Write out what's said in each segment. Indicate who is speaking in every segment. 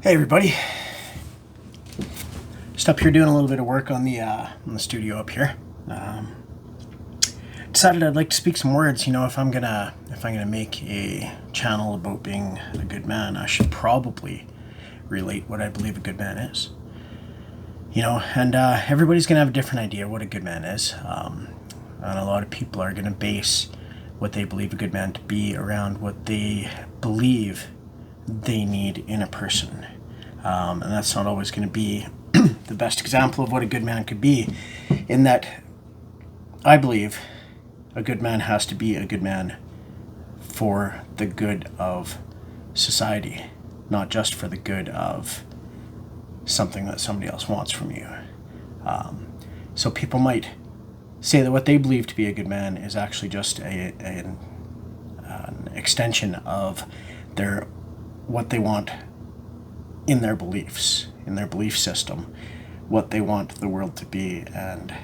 Speaker 1: Hey everybody, just up here doing a little bit of work on the studio up here. Decided I'd like to speak some words. You know, if I'm gonna make a channel about being a good man, I should probably relate what I believe a good man is. You know, and everybody's gonna have a different idea what a good man is, and a lot of people are gonna base what they believe a good man to be around what they believe they need in a person. And that's not always going to be the best example of what a good man could be, in that I believe a good man has to be a good man for the good of society, not just for the good of something that somebody else wants from you. So people might say that what they believe to be a good man is actually just an extension of what they want in their beliefs, in their belief system, what they want the world to be, and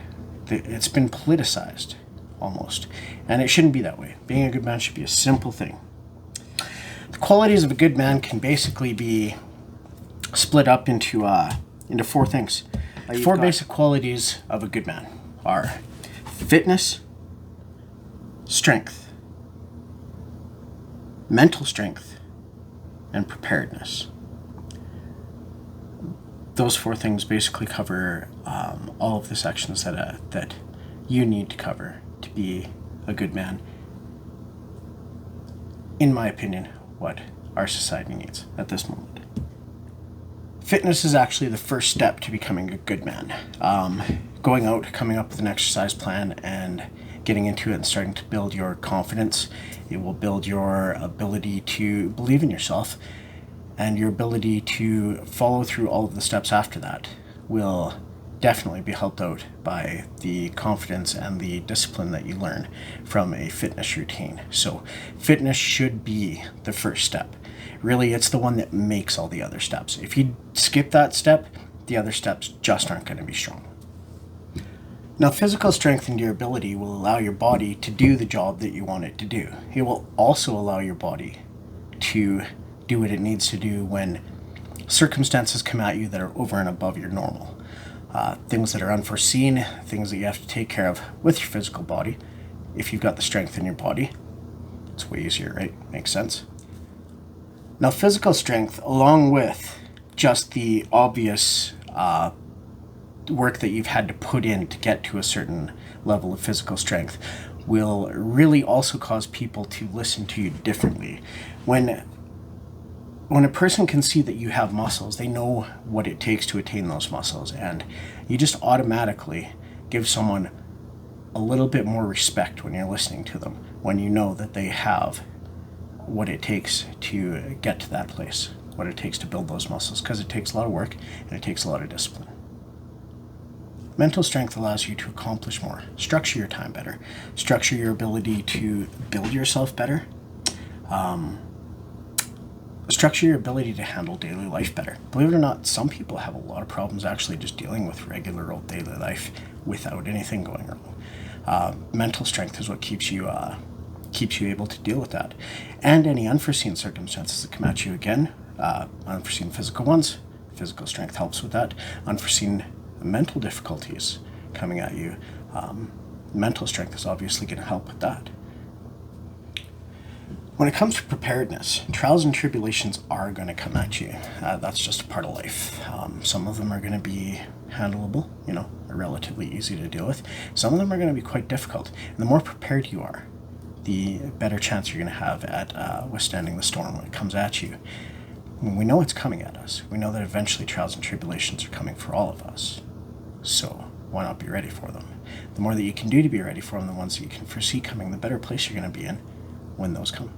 Speaker 1: it's been politicized almost, and it shouldn't be that way. Being a good man should be a simple thing. The qualities of a good man can basically be split up into four things. Four basic qualities of a good man are fitness, strength, mental strength, and preparedness. Those four things basically cover all of the sections that you need to cover to be a good man. In my opinion, what our society needs at this moment. Fitness is actually the first step to becoming a good man. Going out, coming up with an exercise plan, and getting into it and starting to build your confidence. It will build your ability to believe in yourself, and your ability to follow through all of the steps after that will definitely be helped out by the confidence and the discipline that you learn from a fitness routine. So fitness should be the first step. Really, it's the one that makes all the other steps. If you skip that step, the other steps just aren't going to be strong. Now, physical strength and durability will allow your body to do the job that you want it to do. It will also allow your body to do what it needs to do when circumstances come at you that are over and above your normal. Things that are unforeseen, things that you have to take care of with your physical body. If you've got the strength in your body, it's way easier, right? Makes sense. Now, physical strength, along with just the obvious work that you've had to put in to get to a certain level of physical strength, will really also cause people to listen to you differently. When a person can see that you have muscles, they know what it takes to attain those muscles, and you just automatically give someone a little bit more respect when you're listening to them, when you know that they have what it takes to get to that place, what it takes to build those muscles, because it takes a lot of work and it takes a lot of discipline. Mental strength allows you to accomplish more, structure your time better, structure your ability to build yourself better, structure your ability to handle daily life better. Believe it or not, some people have a lot of problems actually just dealing with regular old daily life without anything going wrong. Mental strength is what keeps you able to deal with that. And any unforeseen circumstances that come at you, again, unforeseen physical ones, physical strength helps with that. Unforeseen mental difficulties coming at you, mental strength is obviously going to help with that. When it comes to preparedness, trials and tribulations are going to come at you. That's just a part of life. Some of them are going to be handleable, relatively easy to deal with. Some of them are going to be quite difficult. And the more prepared you are, the better chance you're going to have at withstanding the storm when it comes at you. We know it's coming at us. We know that eventually trials and tribulations are coming for all of us. So why not be ready for them? The more that you can do to be ready for them, the ones that you can foresee coming, the better place you're going to be in when those come.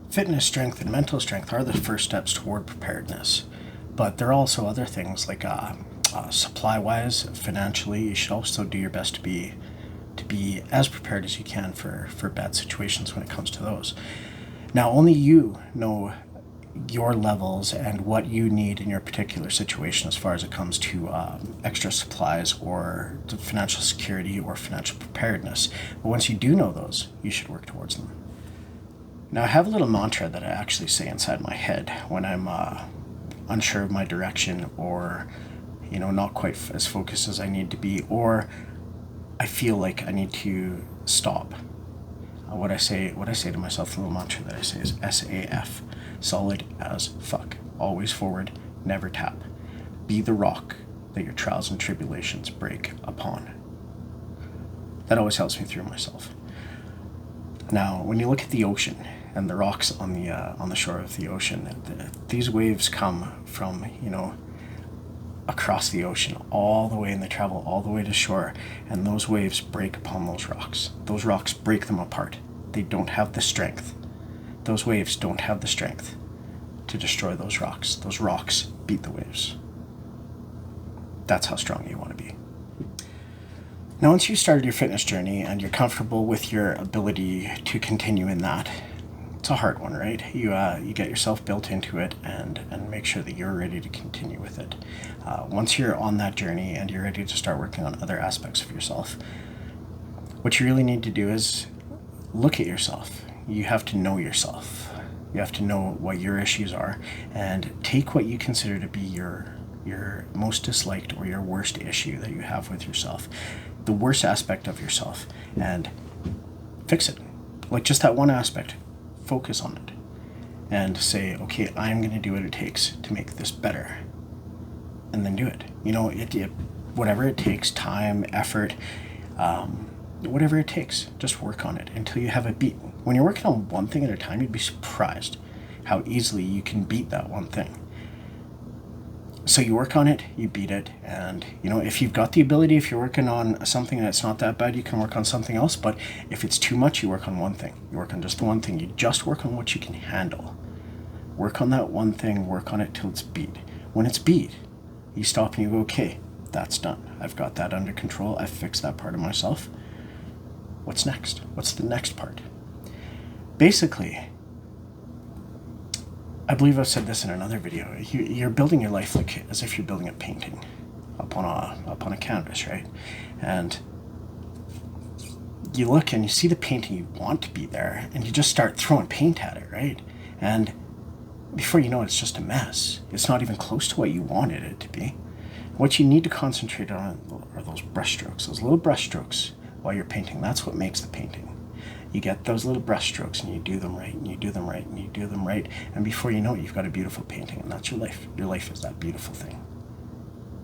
Speaker 1: Fitness, strength, and mental strength are the first steps toward preparedness, but there are also other things like supply-wise, financially. You should also do your best to be as prepared as you can for bad situations when it comes to those. Now, only you know your levels and what you need in your particular situation as far as it comes to extra supplies or financial security or financial preparedness. But once you do know those, you should work towards them. Now, I have a little mantra that I actually say inside my head when I'm unsure of my direction, or, you know, not quite as focused as I need to be, or I feel like I need to stop. What I say to myself, the little mantra that I say is SAF, solid as fuck. Always forward, never tap. Be the rock that your trials and tribulations break upon. That always helps me through myself. Now, when you look at the ocean and the rocks on the shore of the ocean, these waves come from, you know, across the ocean all the way, and they travel all the way to shore, and those waves break upon those rocks. Those rocks break them apart. They don't have the strength. Those waves don't have the strength to destroy those rocks. Those rocks beat the waves. That's how strong you want to be. Now, once you started your fitness journey and you're comfortable with your ability to continue in that, it's a hard one, right? You get yourself built into it and make sure that you're ready to continue with it. Once you're on that journey and you're ready to start working on other aspects of yourself, what you really need to do is look at yourself. You have to know yourself. You have to know what your issues are, and take what you consider to be your most disliked or your worst issue that you have with yourself, the worst aspect of yourself, and fix it. Like, just that one aspect, focus on it and say, okay, I'm going to do what it takes to make this better, and then do it. You know, whatever it takes, time, effort, whatever it takes, just work on it until you have it beat. When you're working on one thing at a time, you'd be surprised how easily you can beat that one thing. So you work on it, you beat it, and, you know, if you've got the ability, if you're working on something that's not that bad, you can work on something else. But if it's too much, you work on one thing. You work on just the one thing. You just work on what you can handle. Work on that one thing, work on it till it's beat. When it's beat, you stop and you go, okay, that's done. I've got that under control. I've fixed that part of myself. What's next? What's the next part? Basically, I believe I've said this in another video. You're building your life like as if you're building a painting upon a canvas, right? And you look and you see the painting you want to be there, and you just start throwing paint at it, right? And before you know it, it's just a mess. It's not even close to what you wanted it to be. What you need to concentrate on are those brush strokes, those little brush strokes while you're painting. That's what makes the painting. You get those little brush strokes and you do them right, and you do them right, and you do them right, and before you know it, you've got a beautiful painting, and that's your life. Your life is that beautiful thing.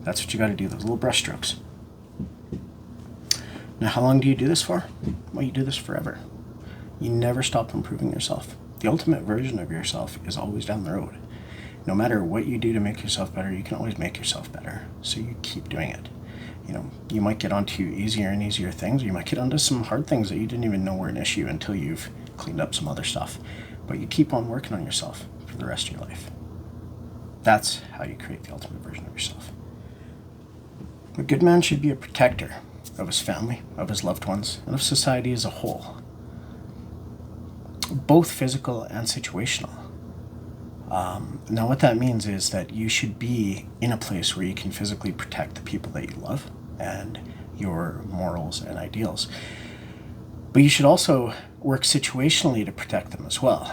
Speaker 1: That's what you got to do, those little brush strokes. Now, how long do you do this for? Well, you do this forever. You never stop improving yourself. The ultimate version of yourself is always down the road. No matter what you do to make yourself better, you can always make yourself better. So you keep doing it. You know, you might get onto easier and easier things, or you might get onto some hard things that you didn't even know were an issue until you've cleaned up some other stuff. But you keep on working on yourself for the rest of your life. That's how you create the ultimate version of yourself. A good man should be a protector of his family, of his loved ones, and of society as a whole. Both physical and situational. Now what that means is that you should be in a place where you can physically protect the people that you love and your morals and ideals. But you should also work situationally to protect them as well.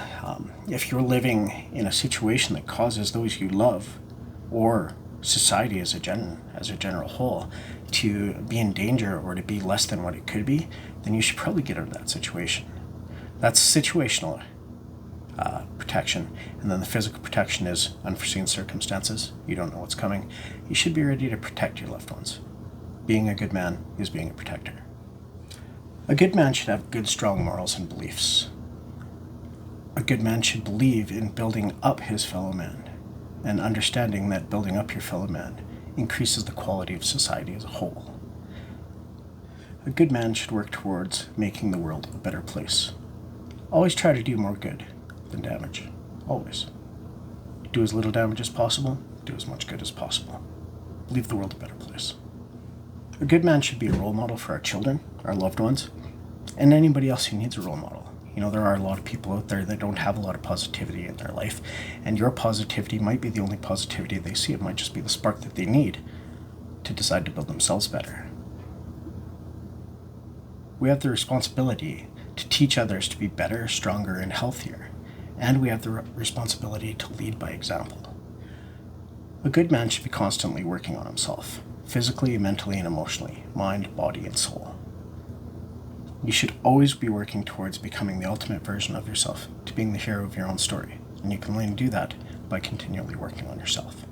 Speaker 1: If you're living in a situation that causes those you love, or society as a general whole, to be in danger or to be less than what it could be, then you should probably get out of that situation. That's situational protection. And then the physical protection is unforeseen circumstances. You don't know what's coming. You should be ready to protect your loved ones. Being a good man is being a protector. A good man should have good, strong morals and beliefs. A good man should believe in building up his fellow man, and understanding that building up your fellow man increases the quality of society as a whole. A good man should work towards making the world a better place. Always try to do more good than damage. Always. Do as little damage as possible, do as much good as possible. Leave the world a better place. A good man should be a role model for our children, our loved ones, and anybody else who needs a role model. You know, there are a lot of people out there that don't have a lot of positivity in their life, and your positivity might be the only positivity they see. It might just be the spark that they need to decide to build themselves better. We have the responsibility to teach others to be better, stronger, and healthier, and we have the responsibility to lead by example. A good man should be constantly working on himself, physically, mentally, and emotionally, mind, body, and soul. You should always be working towards becoming the ultimate version of yourself, to being the hero of your own story, and you can only do that by continually working on yourself.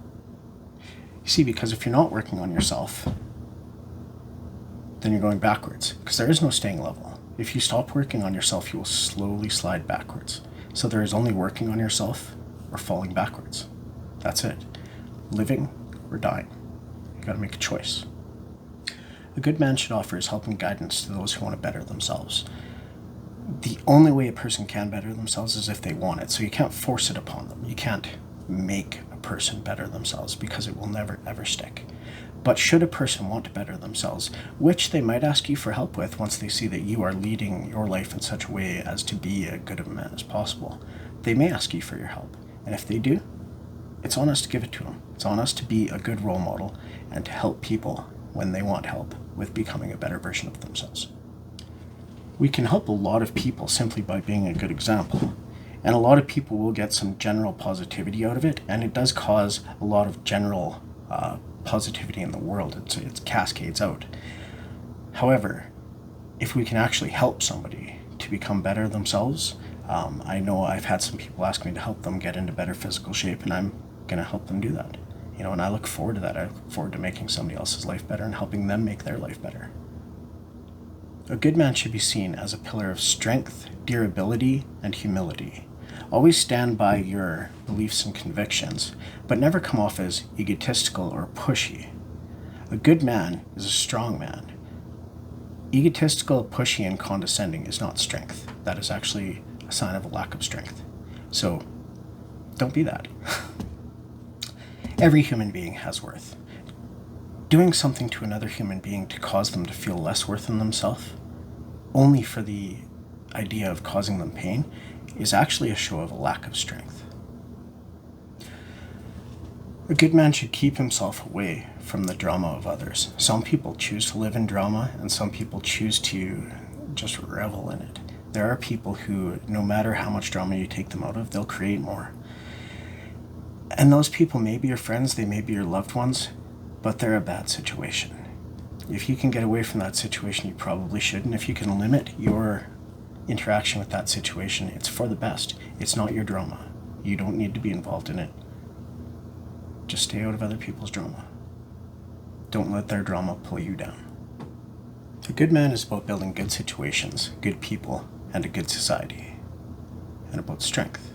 Speaker 1: You see, because if you're not working on yourself, then you're going backwards, because there is no staying level. If you stop working on yourself, you will slowly slide backwards. So there is only working on yourself or falling backwards. That's it. Living or dying. You gotta make a choice. A good man should offer his help and guidance to those who want to better themselves. The only way a person can better themselves is if they want it, so you can't force it upon them. You can't make a person better themselves because it will never ever stick. But should a person want to better themselves, which they might ask you for help with once they see that you are leading your life in such a way as to be as good of a man as possible, they may ask you for your help. And if they do, it's on us to give it to them. It's on us to be a good role model and to help people when they want help with becoming a better version of themselves. We can help a lot of people simply by being a good example. And a lot of people will get some general positivity out of it, and it does cause a lot of general positivity in the world. It cascades out. However, if we can actually help somebody to become better themselves, I know I've had some people ask me to help them get into better physical shape, and I'm going to help them do that. And I look forward to that. I look forward to making somebody else's life better and helping them make their life better. A good man should be seen as a pillar of strength, durability, and humility. Always stand by your beliefs and convictions, but never come off as egotistical or pushy. A good man is a strong man. Egotistical, pushy, and condescending is not strength. That is actually a sign of a lack of strength. So, don't be that. Every human being has worth. Doing something to another human being to cause them to feel less worth in themselves, only for the idea of causing them pain, is actually a show of a lack of strength. A good man should keep himself away from the drama of others. Some people choose to live in drama, and some people choose to just revel in it. There are people who, no matter how much drama you take them out of, they'll create more. And those people may be your friends, they may be your loved ones, but they're a bad situation. If you can get away from that situation, you probably should. And if you can limit your interaction with that situation, it's for the best. It's not your drama. You don't need to be involved in it. Just stay out of other people's drama. Don't let their drama pull you down. A good man is about building good situations, good people, and a good society. And about strength.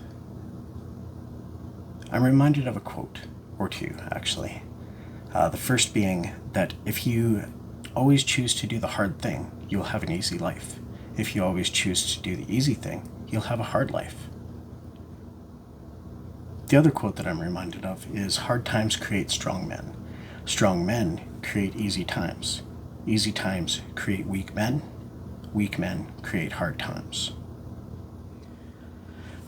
Speaker 1: I'm reminded of a quote, or two actually. The first being that if you always choose to do the hard thing, you'll have an easy life. If you always choose to do the easy thing, you'll have a hard life. The other quote that I'm reminded of is, hard times create strong men. Strong men create easy times. Easy times create weak men. Weak men create hard times.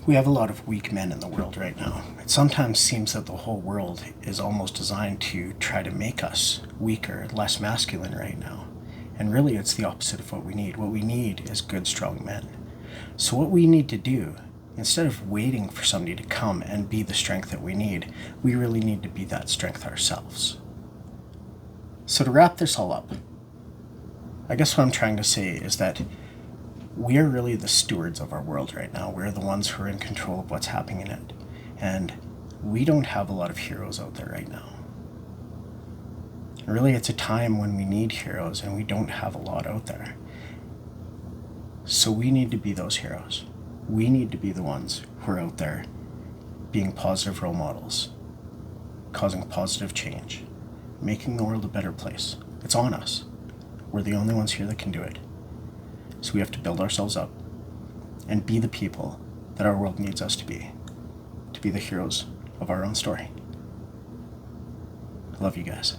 Speaker 1: We have a lot of weak men in the world right now. It sometimes seems that the whole world is almost designed to try to make us weaker, less masculine right now. And really it's the opposite of what we need. What we need is good, strong men. So what we need to do, instead of waiting for somebody to come and be the strength that we need, we really need to be that strength ourselves. So to wrap this all up, I guess what I'm trying to say is that we are really the stewards of our world right now. We're the ones who are in control of what's happening in it. And we don't have a lot of heroes out there right now. Really, it's a time when we need heroes and we don't have a lot out there. So we need to be those heroes. We need to be the ones who are out there being positive role models, causing positive change, making the world a better place. It's on us. We're the only ones here that can do it. So we have to build ourselves up and be the people that our world needs us to be the heroes of our own story. I love you guys.